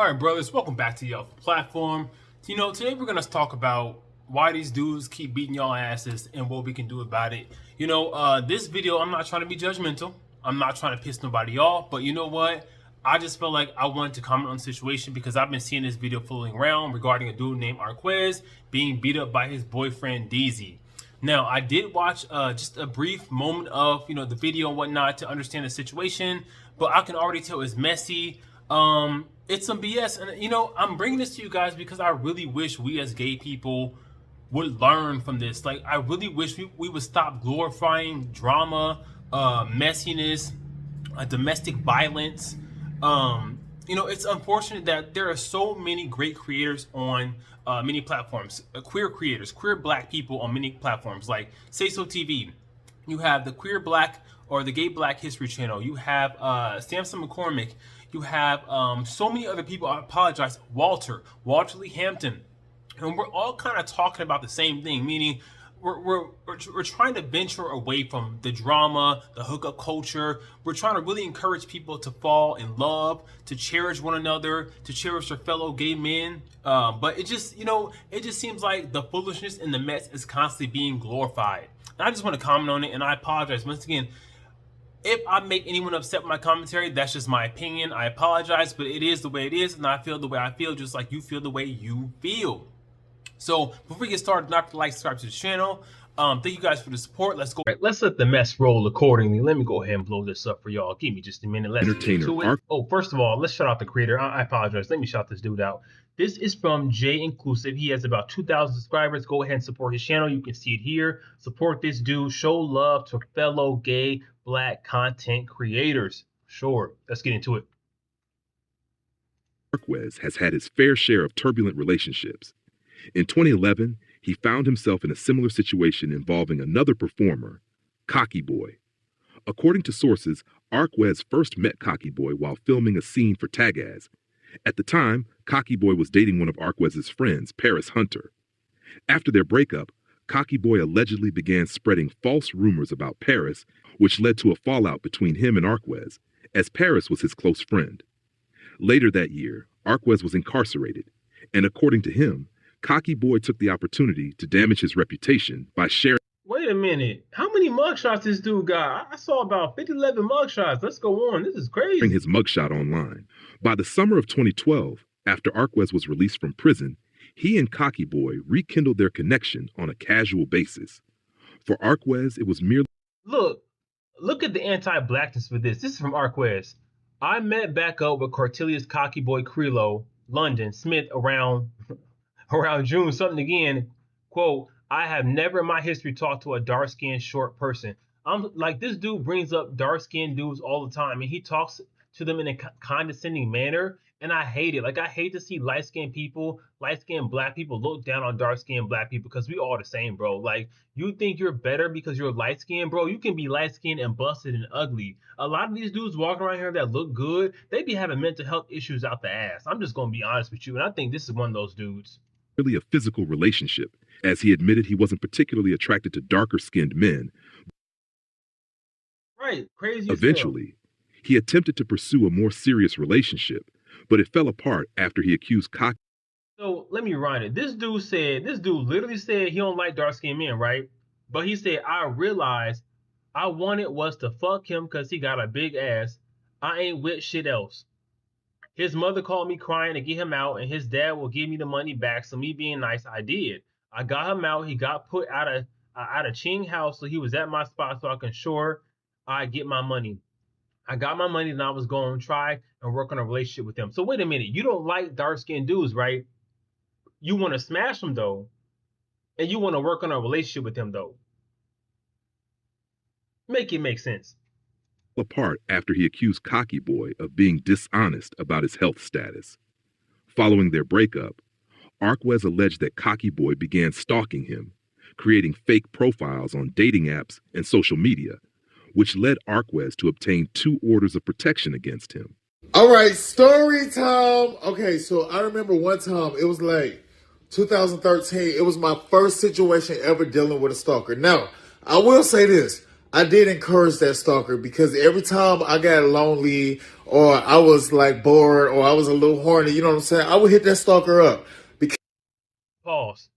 All right, brothers, welcome back to the platform. Today we're going to talk about why these dudes keep beating y'all asses and what we can do about it. This video, I'm not trying to be judgmental. I'm not trying to piss nobody off, but you know what? I just felt like I wanted to comment on the situation because I've been seeing this video floating around regarding a dude named Arquez being beat up by his boyfriend, DZ. Now, I did watch just a brief moment of, the video and whatnot to understand the situation, but I can already tell it's messy. It's some BS. And, I'm bringing this to you guys because I really wish we as gay people would learn from this. Like, I really wish we would stop glorifying drama, messiness, domestic violence. It's unfortunate that there are so many great creators on many platforms, queer creators, queer black people on many platforms like Say So TV. You have the Queer Black or the Gay Black History Channel. You have Samson McCormick. You have so many other people. I apologize. Walter Lee Hampton. And we're all kind of talking about the same thing, meaning we're trying to venture away from the drama, the hookup culture. We're trying to really encourage people to fall in love, to cherish one another, to cherish their fellow gay men. But it just seems like the foolishness and the mess is constantly being glorified. And I just want to comment on it, and I apologize once again. If I make anyone upset with my commentary, that's just my opinion. I apologize, but it is the way it is, and I feel the way I feel, just like you feel the way you feel. So before we get started, not to like, subscribe to the channel. Thank you guys for the support. Let's go. All right, let's let the mess roll accordingly. Let me go ahead and blow this up for y'all. Give me just a minute. Let's get to it. Oh, first of all, let's shout out the creator. I apologize. Let me shout this dude out. This is from J Inclusive. He has about 2,000 subscribers. Go ahead and support his channel. You can see it here. Support this dude. Show love to fellow gay black content creators. Sure. Let's get into it. Arquez has had his fair share of turbulent relationships. In 2011, he found himself in a similar situation involving another performer, Cocky Boy. According to sources, Arquez first met Cocky Boy while filming a scene for Tagaz. At the time, Cocky Boy was dating one of Arquez's friends, Paris Hunter. After their breakup, Cocky Boy allegedly began spreading false rumors about Paris, which led to a fallout between him and Arquez, as Paris was his close friend. Later that year, Arquez was incarcerated, and according to him, Cocky Boy took the opportunity to damage his reputation by sharing. Wait a minute. How many mugshots this dude got? I saw about 11 mugshots. Let's go on. This is crazy. His mugshot online. By the summer of 2012, after Arquez was released from prison, he and Cocky Boy rekindled their connection on a casual basis. For Arquez, it was merely... Look at the anti-blackness for this. This is from Arquez. I met back up with Cortelius Cocky Boy Crelo, London, Smith around June something again. Quote, I have never in my history talked to a dark-skinned short person. I'm like, this dude brings up dark-skinned dudes all the time, and he talks to them in a condescending manner, and I hate it. Like, I hate to see light-skinned people, light-skinned black people look down on dark-skinned black people because we all the same, bro. Like, you think you're better because you're light-skinned, bro? You can be light-skinned and busted and ugly. A lot of these dudes walking around here that look good, they be having mental health issues out the ass. I'm just gonna be honest with you, and I think this is one of those dudes. Really a physical relationship, as he admitted he wasn't particularly attracted to darker-skinned men. Right, crazy. Eventually, he attempted to pursue a more serious relationship, but it fell apart after he accused Cocky. So let me run it. This dude literally said he don't like dark-skinned men, right? But he said, I realized I wanted was to fuck him because he got a big ass. I ain't with shit else. His mother called me crying to get him out, and his dad will give me the money back. So me being nice, I did. I got him out. He got put out of Ching house, so he was at my spot so I can sure I get my money. I got my money, and I was going to try and work on a relationship with him. So wait a minute. You don't like dark-skinned dudes, right? You want to smash them, though, and you want to work on a relationship with him, though. Make it make sense. Apart after he accused Cocky Boy of being dishonest about his health status. Following their breakup, Arquez alleged that Cocky Boy began stalking him, creating fake profiles on dating apps and social media, which led Arquez to obtain 2 orders of protection against him. All right, story time. Okay, so I remember one time, it was like 2013. It was my first situation ever dealing with a stalker. Now, I will say this. I did encourage that stalker because every time I got lonely or I was like bored or I was a little horny, you know what I'm saying? I would hit that stalker up. Because Pause.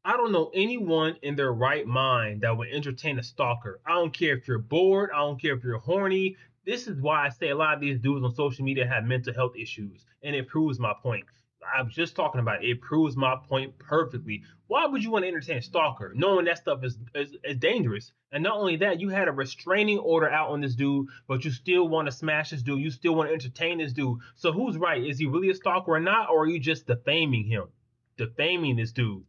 I don't know anyone in their right mind that would entertain a stalker. I don't care if you're bored. I don't care if you're horny. This is why I say a lot of these dudes on social media have mental health issues, and it proves my point. I was just talking about it. It proves my point perfectly. Why would you want to entertain a stalker, knowing that stuff is dangerous? And not only that, you had a restraining order out on this dude, but you still want to smash this dude. You still want to entertain this dude. So who's right? Is he really a stalker or not, or are you just defaming him, defaming this dude?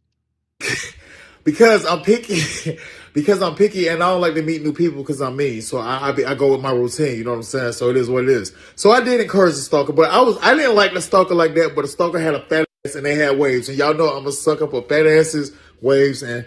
because I'm picky, because I'm picky, and I don't like to meet new people because I'm mean. So I go with my routine. You know what I'm saying? So it is what it is. So I did encourage the stalker, but I didn't like the stalker like that. But the stalker had a fat ass and they had waves, and y'all know I'm a sucker for fat asses, waves, and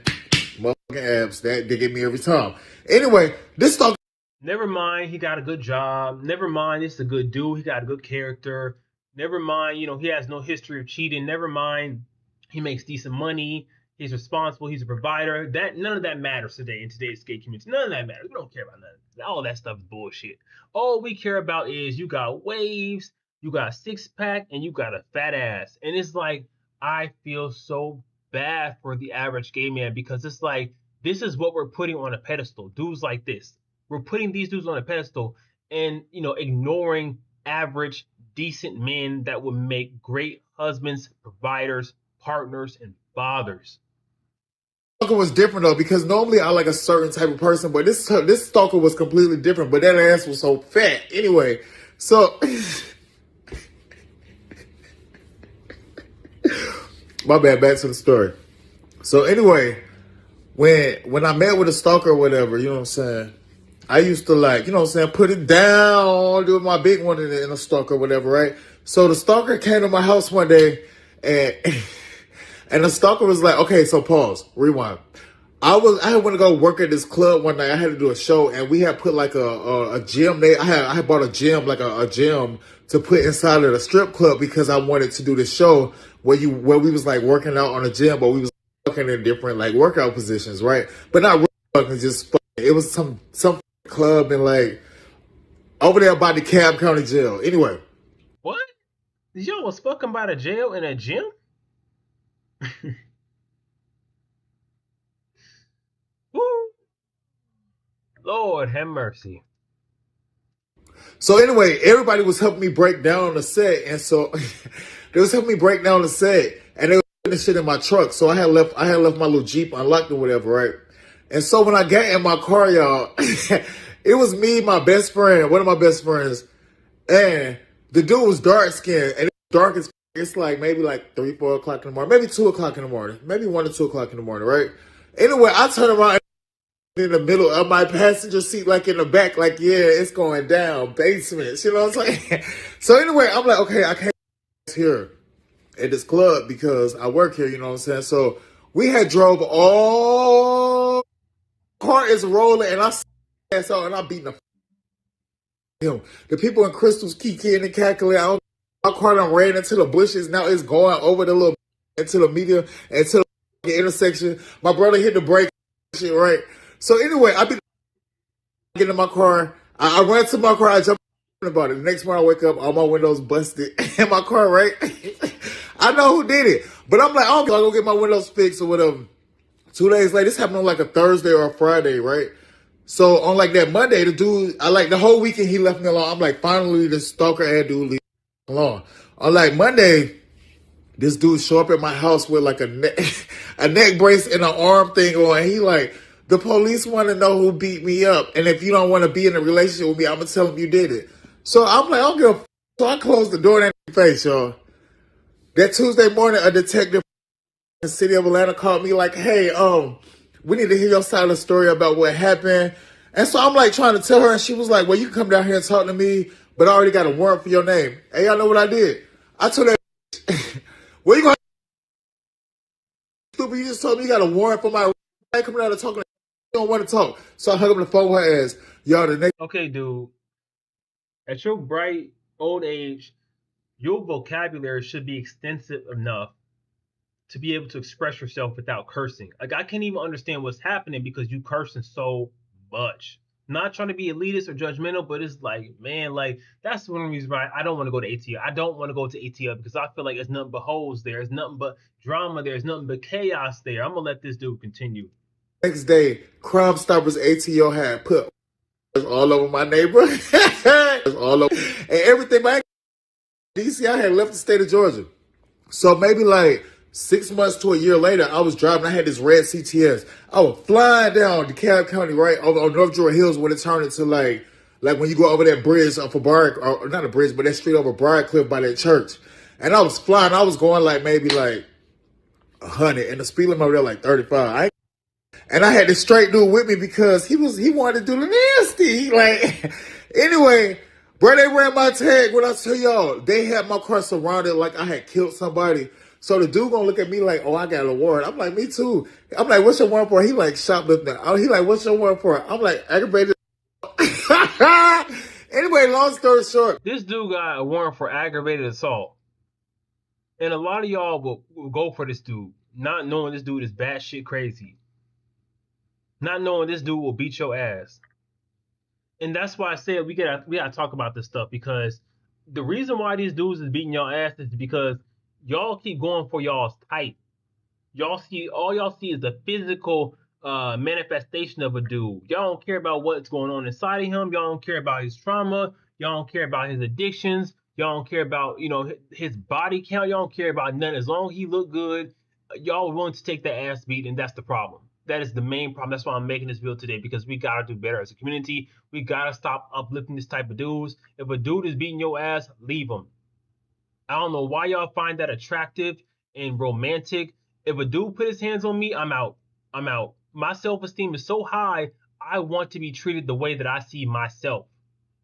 motherfucking abs. That they get me every time. Anyway, this stalker. Never mind, he got a good job. Never mind, this is a good dude. He got a good character. Never mind, he has no history of cheating. Never mind, he makes decent money. He's responsible. He's a provider. That none of that matters today in today's gay community. None of that matters. We don't care about none of that. All that stuff is bullshit. All we care about is you got waves, you got a six pack, and you got a fat ass. And it's like I feel so bad for the average gay man because it's like this is what we're putting on a pedestal. Dudes like this, we're putting these dudes on a pedestal and ignoring average decent men that would make great husbands, providers, partners, and fathers. Stalker was different though because normally I like a certain type of person, but this stalker was completely different. But that ass was so fat. Anyway, so my bad. Back to the story. So anyway, when I met with a stalker or whatever, you know what I'm saying. I used to like, you know what I'm saying, put it down, do my big one in a stalker or whatever, right? So the stalker came to my house one day and and the stalker was like, okay, so pause, rewind. I had went to go work at this club one night. I had to do a show, and we had put like a gym. I had bought a gym, like a gym to put inside of the strip club because I wanted to do this show where we was like working out on a gym, but we was working in different like workout positions, right? But not really fucking, just fucking. It was some club in like over there by the Cab County Jail. Anyway, What? Y'all was fucking by the jail in a gym? Woo! Lord have mercy. so anyway, everybody was helping me break down the set, and so they was helping me break down the set, and they were putting this shit in my truck. So I had left my little Jeep unlocked or whatever, right? And so when I got in my car, y'all, it was me, my best friend, one of my best friends, and the dude was dark skinned, and it was dark as it's like maybe like 3, 4 o'clock in the morning, maybe 2 o'clock in the morning, maybe 1 or 2 o'clock in the morning, right? Anyway, I turn around in the middle of my passenger seat, like in the back, like, yeah, it's going down, basement. You know what I'm saying? So anyway, I'm like, okay, I can't here at this club because I work here, you know what I'm saying? So we had drove all car is rolling and I ass out and I'm beating him. The people in Crystals kicking and calculating. My car done ran into the bushes. Now it's going over the little into the median into the intersection. My brother hit the brake shit right. So anyway, I be get in my car. I ran to my car. I jumped about it. The next morning I wake up, all my windows busted in my car, right? I know who did it. But I'm like, oh, I'll go get my windows fixed or whatever. 2 days later, this happened on like a Thursday or a Friday, right? So on like that Monday, the dude, I like the whole weekend he left me alone. I'm like, finally, this stalker ass dude leave me alone. On like Monday, this dude show up at my house with like a a neck brace and an arm thing on. He like, the police want to know who beat me up, and if you don't want to be in a relationship with me, I'm gonna tell them you did it. So I'm like, I don't give a. So I closed the door in that face, y'all. That Tuesday morning, a detective in the city of Atlanta called me like, hey, we need to hear your side of the story about what happened. And so I'm like trying to tell her, and she was like, well, you can come down here and talk to me, but I already got a warrant for your name. Hey, y'all know what I did? I told that, where you going? Stupid, you just told me you got a warrant for my. I ain't coming out and talking. You don't want to talk. So I hung up the phone with her ass. Y'all, the next. Okay, dude. At your bright old age, your vocabulary should be extensive enough to be able to express yourself without cursing. Like I can't even understand what's happening because you cursing so much. Not trying to be elitist or judgmental, but it's like, man, like that's one reason why I don't want to go to ATL. I don't want to go to ATL because I feel like it's nothing but holes there. It's nothing but drama there. It's nothing but chaos there. I'm gonna let this dude continue. Next day, Crime Stoppers ATO had put all over my neighborhood, all over, and everything. My DC, I had left the state of Georgia. So maybe like 6 months to a year later, I was driving. I had this red CTS. I was flying down DeKalb County, right on North Georgia Hills, when it turned into like when you go over that bridge for or not a bridge, but that street over Briarcliff by that church. And I was flying. I was going like maybe like 100, and the speed limit over there like 35. And I had this straight dude with me because he wanted to do the nasty. Like, anyway, bro, they ran my tag. When I tell y'all, they had my car surrounded like I had killed somebody. So the dude gonna look at me like, oh, I got a warrant. I'm like, me too. I'm like, what's your warrant for? He like, shoplifting. He like, what's your warrant for? I'm like, aggravated. Anyway, long story short. This dude got a warrant for aggravated assault. And a lot of y'all will go for this dude, not knowing this dude is batshit crazy. Not knowing this dude will beat your ass. And that's why I said we gotta talk about this stuff, because the reason why these dudes is beating your ass is because y'all keep going for y'all's type. All y'all see is the physical manifestation of a dude. Y'all don't care about what's going on inside of him. Y'all don't care about his trauma. Y'all don't care about his addictions. Y'all don't care about, his body count. Y'all don't care about nothing. As long as he look good, y'all willing to take that ass beat, and that's the problem. That is the main problem. That's why I'm making this video today, because we gotta do better as a community. We gotta stop uplifting this type of dudes. If a dude is beating your ass, leave him. I don't know why y'all find that attractive and romantic. If a dude put his hands on me, I'm out. I'm out. My self-esteem is so high, I want to be treated the way that I see myself.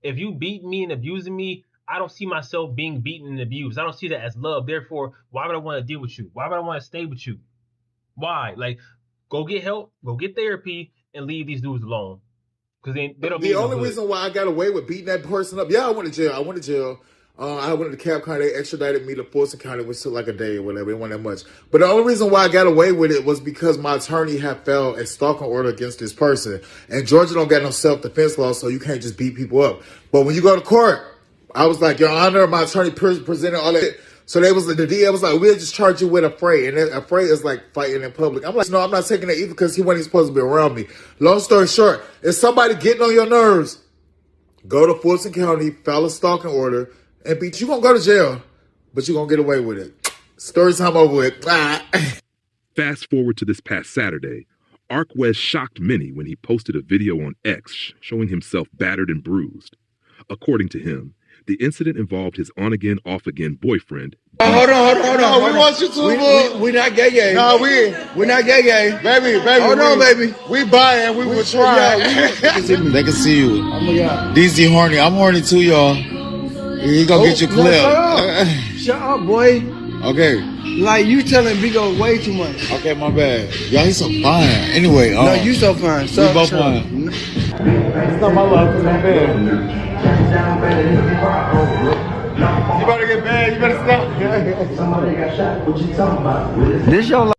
If you beat me and abusing me, I don't see myself being beaten and abused. I don't see that as love. Therefore, why would I want to deal with you? Why would I want to stay with you? Why? Like, go get help, go get therapy, and leave these dudes alone. Because they don't. The only reason why I got away with beating that person up, I went to jail. I went to jail. I went to DeKalb County. They extradited me to Fulton County, which took like a day or whatever. It wasn't that much. But the only reason why I got away with it was because my attorney had filed a stalking order against this person. And Georgia don't got no self-defense law, so you can't just beat people up. But when you go to court, I was like, Your Honor, my attorney presented all that. So the DA was like, we'll just charge you with affray. And affray is like fighting in public. I'm like, no, I'm not taking that either, because he wasn't supposed to be around me. Long story short, if somebody getting on your nerves, go to Fulton County, file a stalking order, and beat you. Gonna go to jail, but you're gonna get away with it. Story time over with. Fast forward to this past Saturday, Arquez shocked many when he posted a video on X showing himself battered and bruised. According to him, the incident involved his on-again, off-again boyfriend. Hold on. No, we want you to. We not gay. No, we're not gay. Baby. Hold on, baby. We buying. We will try. They can see you. DZ horny. I'm horny too, y'all. He gonna get you clipped. Shut up, boy. Okay. Like, you telling Bigo way too much. Okay, my bad. Y'all, he's so fine. Anyway, No, you so fine. we both fine. It's not my love, it's my bad. You better get bad. You better stop. Somebody got shot. What you talking about? This your life.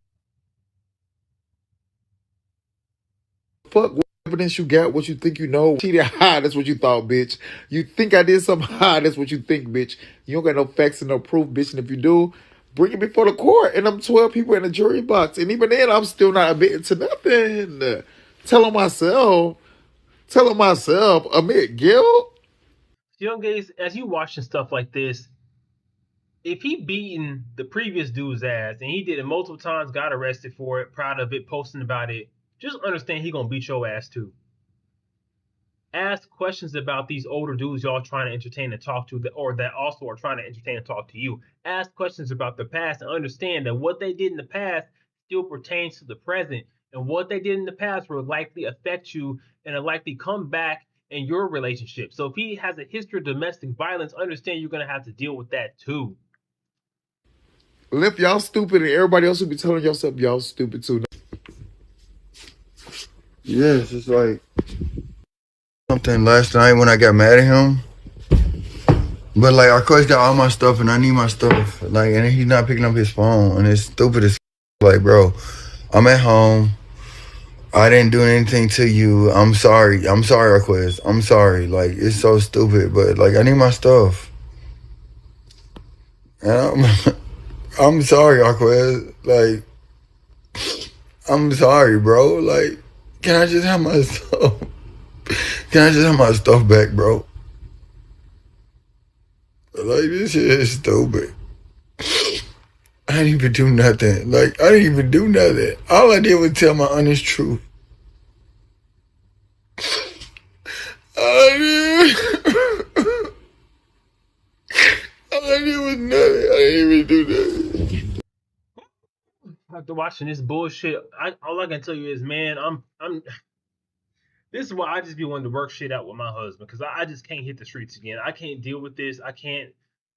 Fuck what evidence you got, what you think you know. Cheated high, that's what you thought, bitch. You think I did something high, that's what you think, bitch. You don't got no facts and no proof, bitch. And if you do, bring it before the court. And I'm 12 people in the jury box. And even then, I'm still not admitting to nothing. Telling myself, admit guilt. Young gays, as you watching stuff like this, if he beating the previous dude's ass, and he did it multiple times, got arrested for it, proud of it, posting about it, just understand he gonna beat your ass too. Ask questions about these older dudes y'all trying to entertain and talk to, or that also are trying to entertain and talk to you. Ask questions about the past and understand that what they did in the past still pertains to the present, and what they did in the past will likely affect you and will likely come back in your relationship. So if he has a history of domestic violence, understand you're gonna have to deal with that too. If y'all stupid and everybody else will be telling yourself y'all stupid too. Yes, it's like something last night when I got mad at him. But like, our coach got all my stuff and I need my stuff. Like, and he's not picking up his phone, and it's stupid as like, bro, I'm at home. I didn't do anything to you. I'm sorry. I'm sorry, Aquez. I'm sorry. Like, it's so stupid, but like, I need my stuff. And I'm sorry, Aquez. Like, I'm sorry, bro. Like, can I just have my stuff? Can I just have my stuff back, bro? Like, this shit is stupid. I didn't even do nothing. Like, I didn't even do nothing. All I did was tell my honest truth. All I did was nothing. I didn't even do nothing. After watching this bullshit, all I can tell you is, man, I'm. This is why I just be wanting to work shit out with my husband because I just can't hit the streets again. I can't deal with this. I can't.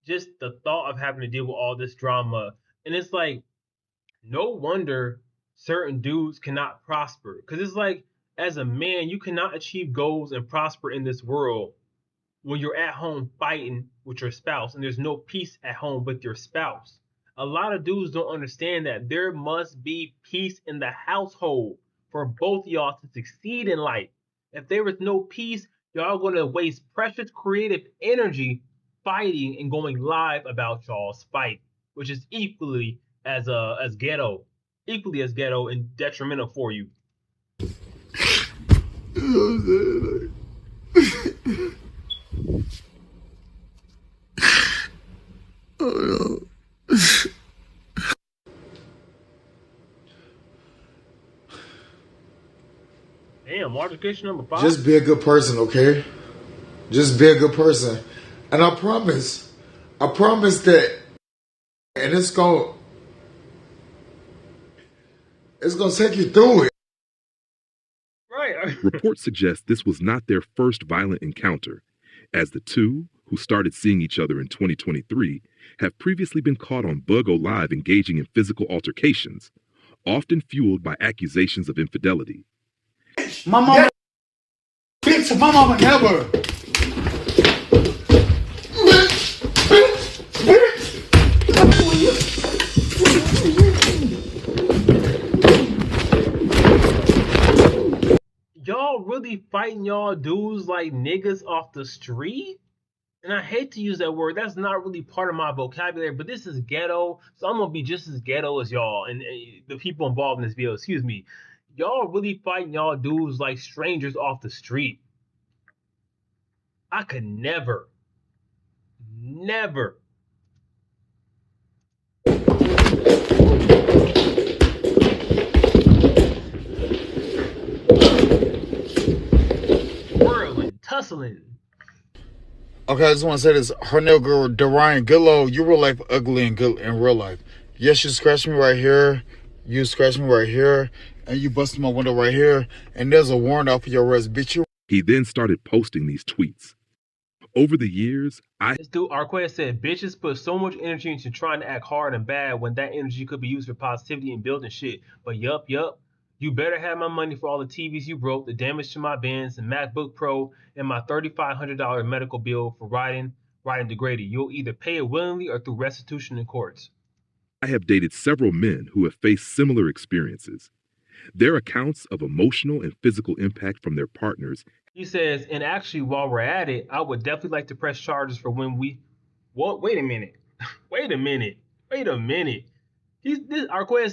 Just the thought of having to deal with all this drama, and it's like no wonder certain dudes cannot prosper because it's like as a man you cannot achieve goals and prosper in this world when you're at home fighting with your spouse and there's no peace at home with your spouse. A lot of dudes don't understand that there must be peace in the household for both of y'all to succeed in life. If there is no peace, y'all are going to waste precious creative energy fighting and going live about y'all's fight, which is equally as ghetto, equally as ghetto and detrimental for you. You know what I'm saying? Like, oh no. Damn, modification number 5. Just be a good person, okay? Just be a good person. And I promise that, and it's gonna take you through it. Right. Reports suggest this was not their first violent encounter, as the two, who started seeing each other in 2023, have previously been caught on Bug O Live engaging in physical altercations, often fueled by accusations of infidelity. My mama, bitch, my mama never. Y'all really fighting y'all dudes like niggas off the street? And I hate to use that word. That's not really part of my vocabulary, but this is ghetto. So I'm gonna be just as ghetto as y'all and the people involved in this video. Excuse me. Y'all really fighting y'all dudes like strangers off the street. I could never, never. Whirling, tussling. Okay, I just want to say this. Her nigga, Darian Gillo, you real life ugly in real life. Yes, you scratched me right here. You scratched me right here. And you busted my window right here. And there's a warrant out for your arrest, bitch. He then started posting these tweets. Over the years, This dude Arquez said, bitches put so much energy into trying to act hard and bad when that energy could be used for positivity and building shit. But yup. You better have my money for all the TVs you broke, the damage to my Benz and MacBook Pro, and my $3,500 medical bill for riding degraded. You'll either pay it willingly or through restitution in courts. I have dated several men who have faced similar experiences. Their accounts of emotional and physical impact from their partners. He says, and actually, while we're at it, I would definitely like to press charges for when we. What? Wait a minute. Wait a minute. Arquez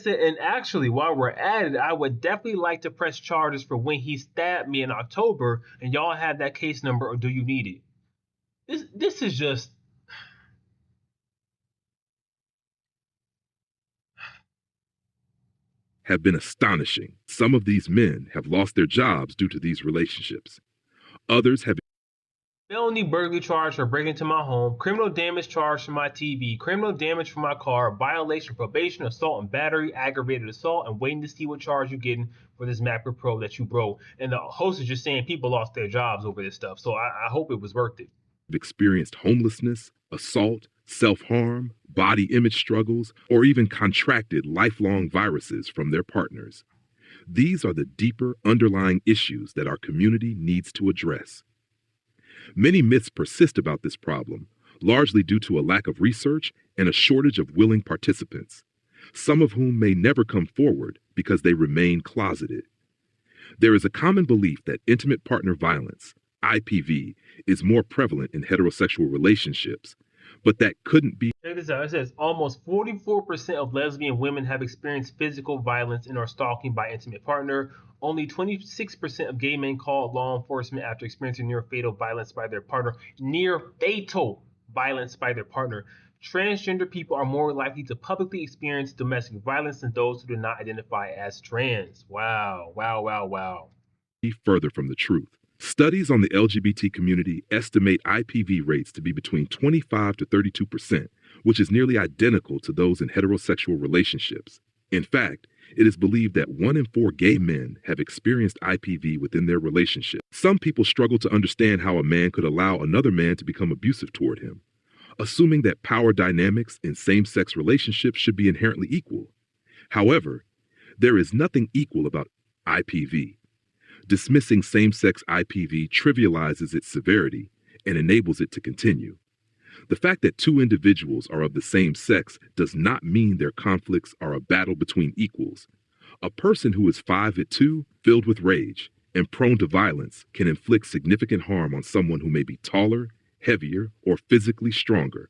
said, and actually, while we're at it, I would definitely like to press charges for when he stabbed me in October, and y'all have that case number, or do you need it? This is just. Have been astonishing. Some of these men have lost their jobs due to these relationships. Others have Felony burglary charge for breaking into my home, criminal damage charge for my TV, criminal damage for my car, violation of probation, assault and battery, aggravated assault, and waiting to see what charge you're getting for this MacBook Pro that you broke. And the host is just saying people lost their jobs over this stuff. So I hope it was worth it. experienced homelessness, assault, self-harm, body image struggles, or even contracted lifelong viruses from their partners. These are the deeper underlying issues that our community needs to address. Many myths persist about this problem, largely due to a lack of research and a shortage of willing participants, some of whom may never come forward because they remain closeted. There is a common belief that intimate partner violence, IPV, is more prevalent in heterosexual relationships, but that couldn't be. Check this out. It says almost 44% of lesbian women have experienced physical violence and are stalking by intimate partner. Only 26% of gay men called law enforcement after experiencing near fatal violence by their partner. Near fatal violence by their partner. Transgender people are more likely to publicly experience domestic violence than those who do not identify as trans. Wow, wow, wow, wow. Further from the truth. Studies on the LGBT community estimate IPV rates to be between 25 to 32%, which is nearly identical to those in heterosexual relationships. In fact, it is believed that 1 in 4 gay men have experienced IPV within their relationship. Some people struggle to understand how a man could allow another man to become abusive toward him, assuming that power dynamics in same-sex relationships should be inherently equal. However, there is nothing equal about IPV. Dismissing same-sex IPV trivializes its severity and enables it to continue. The fact that two individuals are of the same sex does not mean their conflicts are a battle between equals. A person who is 5'2", filled with rage, and prone to violence can inflict significant harm on someone who may be taller, heavier, or physically stronger.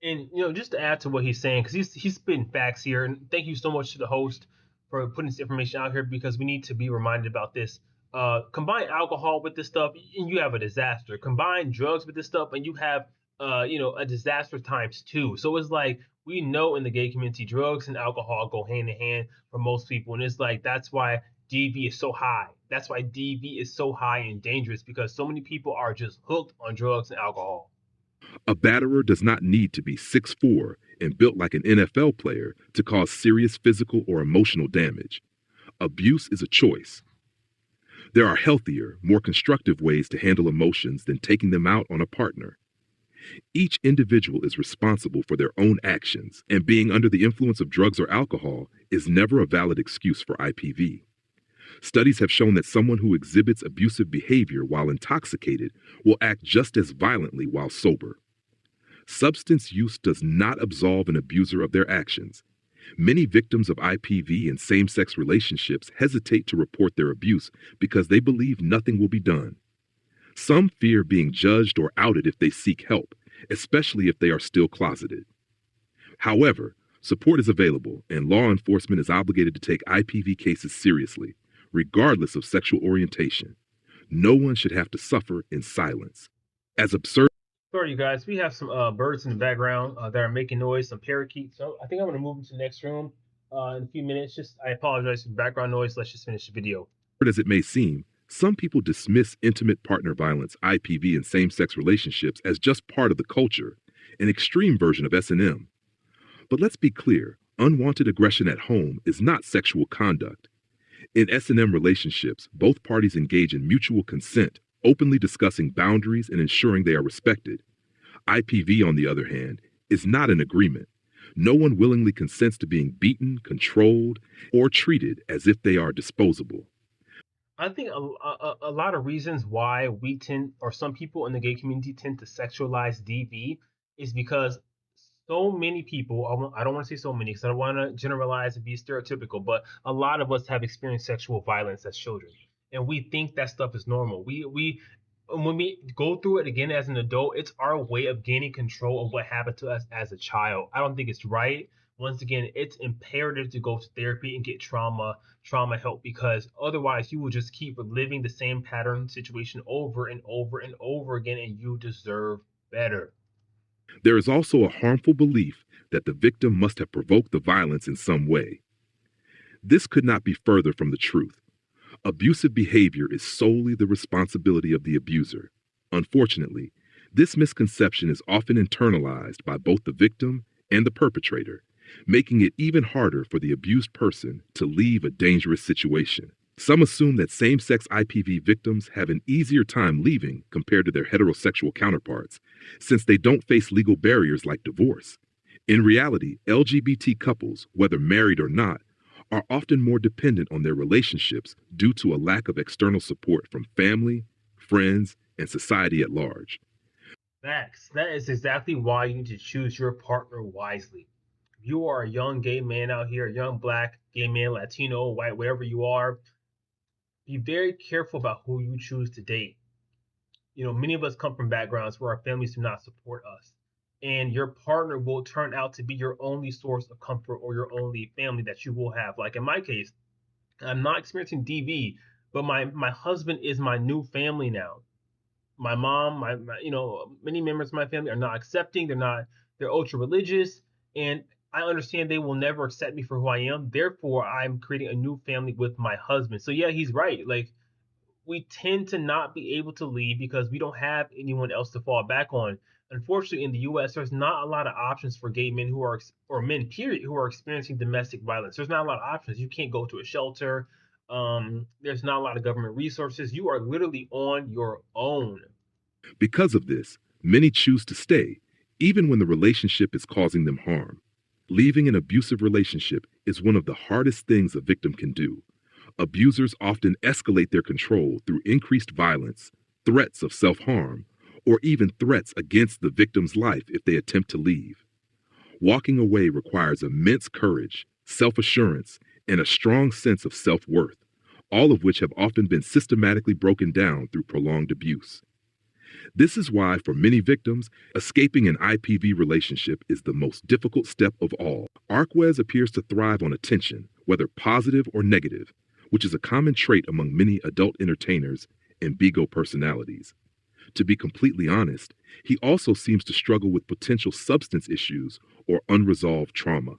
And just to add to what he's saying, because he's spitting facts here, and thank you so much to the host for putting this information out here because we need to be reminded about this. Combine alcohol with this stuff, and you have a disaster. Combine drugs with this stuff, and you have a disaster times two. So it's like we know in the gay community, drugs and alcohol go hand in hand for most people, and it's like that's why DV is so high. That's why DV is so high and dangerous because so many people are just hooked on drugs and alcohol. A batterer does not need to be 6'4" and built like an NFL player to cause serious physical or emotional damage. Abuse is a choice. There are healthier, more constructive ways to handle emotions than taking them out on a partner. Each individual is responsible for their own actions, and being under the influence of drugs or alcohol is never a valid excuse for IPV. Studies have shown that someone who exhibits abusive behavior while intoxicated will act just as violently while sober. Substance use does not absolve an abuser of their actions. Many victims of IPV in same-sex relationships hesitate to report their abuse because they believe nothing will be done. Some fear being judged or outed if they seek help, especially if they are still closeted. However, support is available, and law enforcement is obligated to take IPV cases seriously, regardless of sexual orientation. No one should have to suffer in silence. As absurd. Sorry, you guys. We have some birds in the background that are making noise, some parakeets. So I think I'm going to move into the next room in a few minutes. I apologize for the background noise. Let's just finish the video. As it may seem, some people dismiss intimate partner violence, IPV, in same-sex relationships as just part of the culture, an extreme version of S&M. But let's be clear, unwanted aggression at home is not sexual conduct. In S&M relationships, both parties engage in mutual consent, openly discussing boundaries and ensuring they are respected. IPV, on the other hand, is not an agreement. No one willingly consents to being beaten, controlled, or treated as if they are disposable. I think a lot of reasons why we tend, or some people in the gay community tend to sexualize DV is because so many people, I don't want to say so many because I don't want to generalize and be stereotypical, but a lot of us have experienced sexual violence as children. And we think that stuff is normal. When we go through it again as an adult, it's our way of gaining control of what happened to us as a child. I don't think it's right. Once again, it's imperative to go to therapy and get trauma help because otherwise you will just keep reliving the same pattern situation over and over and over again, and you deserve better. There is also a harmful belief that the victim must have provoked the violence in some way. This could not be further from the truth. Abusive behavior is solely the responsibility of the abuser. Unfortunately, this misconception is often internalized by both the victim and the perpetrator, making it even harder for the abused person to leave a dangerous situation. Some assume that same-sex IPV victims have an easier time leaving compared to their heterosexual counterparts, since they don't face legal barriers like divorce. In reality, LGBT couples, whether married or not, are often more dependent on their relationships due to a lack of external support from family, friends, and society at large. Facts. That is exactly why you need to choose your partner wisely. If you are a young gay man out here, a young black gay man, Latino, white, whatever you are, be very careful about who you choose to date. Many of us come from backgrounds where our families do not support us. And your partner will turn out to be your only source of comfort or your only family that you will have. Like in my case, I'm not experiencing DV, but my husband is my new family now. My mom, many members of my family are not accepting. They're ultra religious, and I understand they will never accept me for who I am. Therefore, I'm creating a new family with my husband. So yeah, he's right. Like, we tend to not be able to leave because we don't have anyone else to fall back on. Unfortunately, in the U.S., there's not a lot of options for gay men or men, period, who are experiencing domestic violence. There's not a lot of options. You can't go to a shelter. There's not a lot of government resources. You are literally on your own. Because of this, many choose to stay, even when the relationship is causing them harm. Leaving an abusive relationship is one of the hardest things a victim can do. Abusers often escalate their control through increased violence, threats of self-harm, or even threats against the victim's life if they attempt to leave. Walking away requires immense courage, self-assurance, and a strong sense of self-worth, all of which have often been systematically broken down through prolonged abuse. This is why, for many victims, escaping an IPV relationship is the most difficult step of all. Arquez appears to thrive on attention, whether positive or negative, which is a common trait among many adult entertainers and bigo personalities. To be completely honest, he also seems to struggle with potential substance issues or unresolved trauma.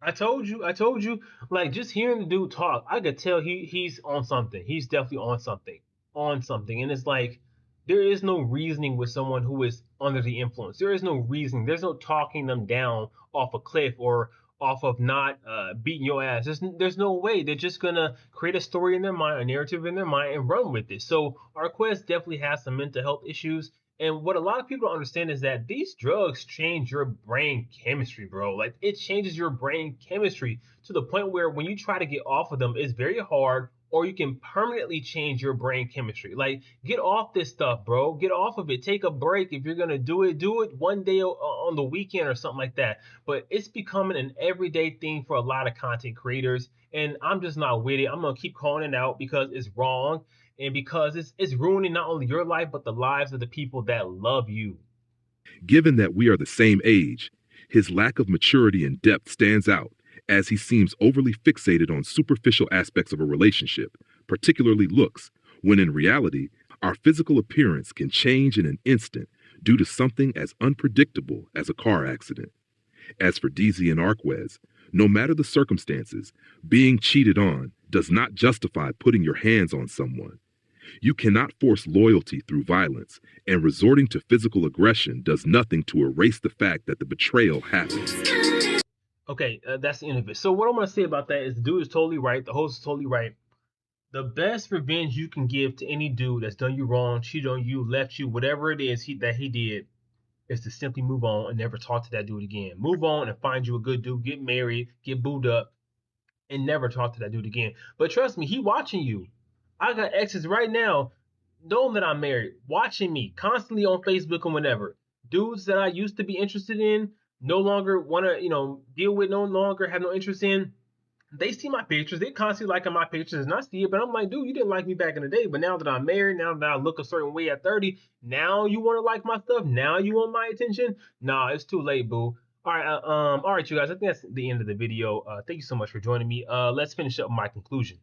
I told you, like, just hearing the dude talk, I could tell he's on something. He's definitely on something. On something. And it's like there is no reasoning with someone who is under the influence. There is no reasoning. There's no talking them down off a cliff or off of not beating your ass. There's no way. They're just gonna create a story in their mind, a narrative in their mind, and run with it. So Arquez definitely has some mental health issues. And what a lot of people don't understand is that these drugs change your brain chemistry, bro. Like, it changes your brain chemistry to the point where when you try to get off of them, it's very hard, or you can permanently change your brain chemistry. Like, get off this stuff, bro. Get off of it. Take a break. If you're going to do it one day on the weekend or something like that. But it's becoming an everyday thing for a lot of content creators. And I'm just not with it. I'm going to keep calling it out because it's wrong and because it's ruining not only your life, but the lives of the people that love you. Given that we are the same age, his lack of maturity and depth stands out, as he seems overly fixated on superficial aspects of a relationship, particularly looks, when in reality, our physical appearance can change in an instant due to something as unpredictable as a car accident. As for DZ and Arquez, no matter the circumstances, being cheated on does not justify putting your hands on someone. You cannot force loyalty through violence, and resorting to physical aggression does nothing to erase the fact that the betrayal happened. Okay, that's the end of it. So what I'm gonna say about that is the dude is totally right. The host is totally right. The best revenge you can give to any dude that's done you wrong, cheated on you, left you, whatever it is that he did, is to simply move on and never talk to that dude again. Move on and find you a good dude, get married, get booed up, and never talk to that dude again. But trust me, he watching you. I got exes right now, knowing that I'm married, watching me constantly on Facebook and whatever. Dudes that I used to be interested in, no longer want to, deal with, no longer have no interest in. They see my pictures. They constantly liking my pictures, and I see it. But I'm like, dude, you didn't like me back in the day. But now that I'm married, now that I look a certain way at 30, now you want to like my stuff. Now you want my attention. Nah, it's too late, boo. All right, you guys. I think that's the end of the video. Thank you so much for joining me. Let's finish up my conclusion.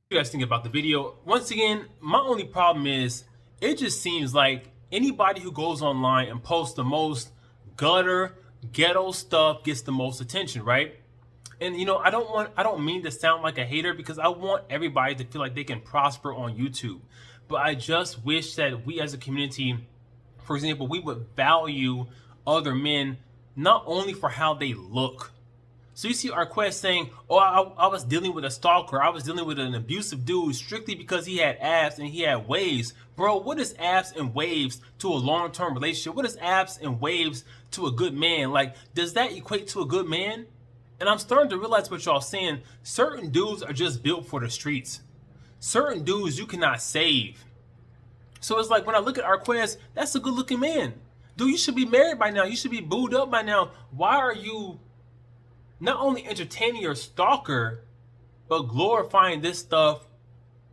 What you guys think about the video? Once again, my only problem is it just seems like anybody who goes online and posts the most gutter, ghetto stuff gets the most attention, right? And I don't mean to sound like a hater, because I want everybody to feel like they can prosper on YouTube. But I just wish that we as a community, for example, we would value other men not only for how they look. So you see Arquez saying, oh, I was dealing with a stalker. I was dealing with an abusive dude strictly because he had abs and he had waves. Bro, what is abs and waves to a long-term relationship? What is abs and waves to a good man? Like, does that equate to a good man? And I'm starting to realize what y'all saying. Certain dudes are just built for the streets. Certain dudes you cannot save. So it's like when I look at Arquez, that's a good-looking man. Dude, you should be married by now. You should be booed up by now. Why are you not only entertaining your stalker, But glorifying this stuff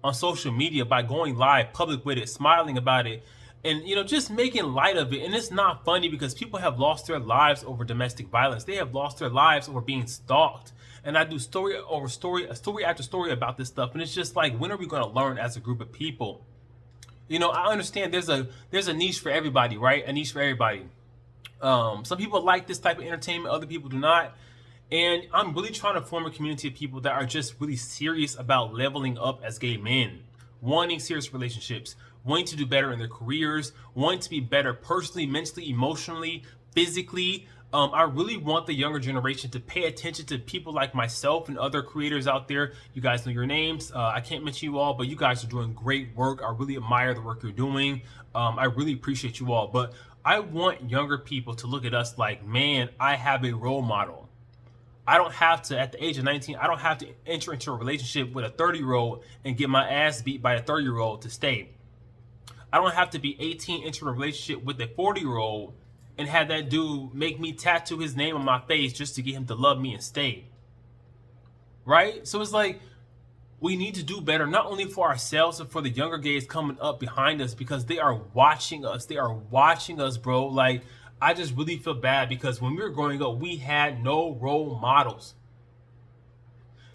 on social media by going live public with it, smiling about it, and just making light of it. And it's not funny because people have lost their lives over domestic violence. They have lost their lives over being stalked. And I do story after story about this stuff. And it's just like, when are we going to learn as a group of people? I understand there's a niche for everybody, right? A niche for everybody. Some people like this type of entertainment, other people do not. And I'm really trying to form a community of people that are just really serious about leveling up as gay men, wanting serious relationships, wanting to do better in their careers, wanting to be better personally, mentally, emotionally, physically. I really want the younger generation to pay attention to people like myself and other creators out there. You guys know your names. I can't mention you all, but you guys are doing great work. I really admire the work you're doing. I really appreciate you all. But I want younger people to look at us like, man, I have a role model. I don't have to, at the age of 19, I don't have to enter into a relationship with a 30-year-old and get my ass beat by a 30-year-old to stay. I don't have to be 18, enter a relationship with a 40-year-old and have that dude make me tattoo his name on my face just to get him to love me and stay. Right? So it's like, we need to do better, not only for ourselves, but for the younger gays coming up behind us, because they are watching us. They are watching us, bro. Like, I just really feel bad because when we were growing up, we had no role models.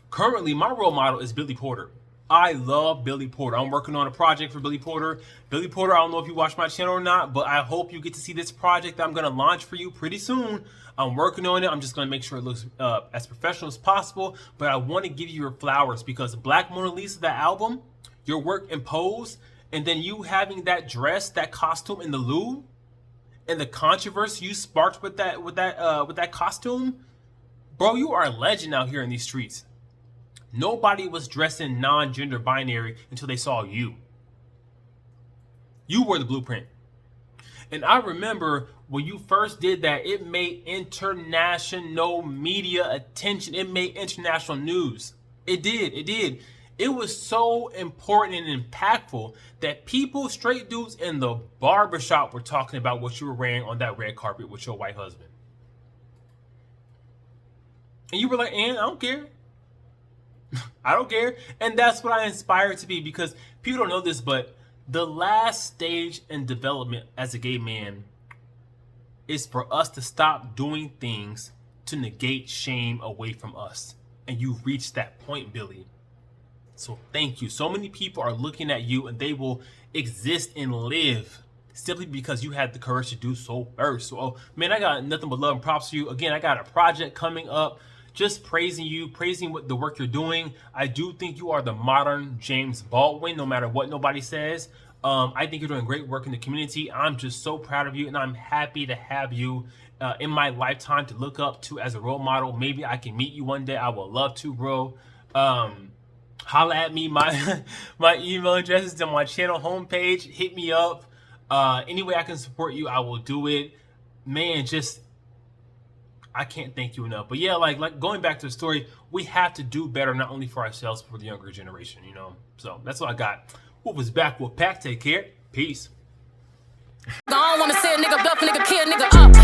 Currently, my role model is Billy Porter. I love Billy Porter. I'm working on a project for Billy Porter. Billy Porter, I don't know if you watch my channel or not, but I hope you get to see this project that I'm going to launch for you pretty soon. I'm working on it. I'm just going to make sure it looks as professional as possible. But I want to give you your flowers because Black Mona Lisa, that album, your work in Pose, and then you having that dress, that costume in the Louvre, and the controversy you sparked with that costume, bro, you are a legend out here in these streets. Nobody was dressing non-gender binary until they saw you. You were the blueprint. And I remember when you first did that, it made international media attention. It made international news. It did. It was so important and impactful that people, straight dudes in the barbershop, were talking about what you were wearing on that red carpet with your white husband. And you were like, and I don't care. I don't care. And that's what I inspire to be, because people don't know this, but the last stage in development as a gay man is for us to stop doing things to negate shame away from us. And you've reached that point, Billy. So thank you. So many people are looking at you and they will exist and live simply because you had the courage to do so first. So, man, I got nothing but love and props for you. Again, I got a project coming up, just praising you, praising what the work you're doing. I do think you are the modern James Baldwin, no matter what nobody says. I think you're doing great work in the community. I'm just so proud of you, and I'm happy to have you in my lifetime to look up to as a role model. Maybe I can meet you one day. I would love to, bro. Holla at me. My email address is on my channel homepage. Hit me up. Any way I can support you, I will do it. Man, just, I can't thank you enough. But yeah, like going back to the story, we have to do better, not only for ourselves, but for the younger generation, you know? So that's what I got. What was back with Pack? Take care. Peace. I don't wanna say a nigga bluff, nigga kill, nigga up.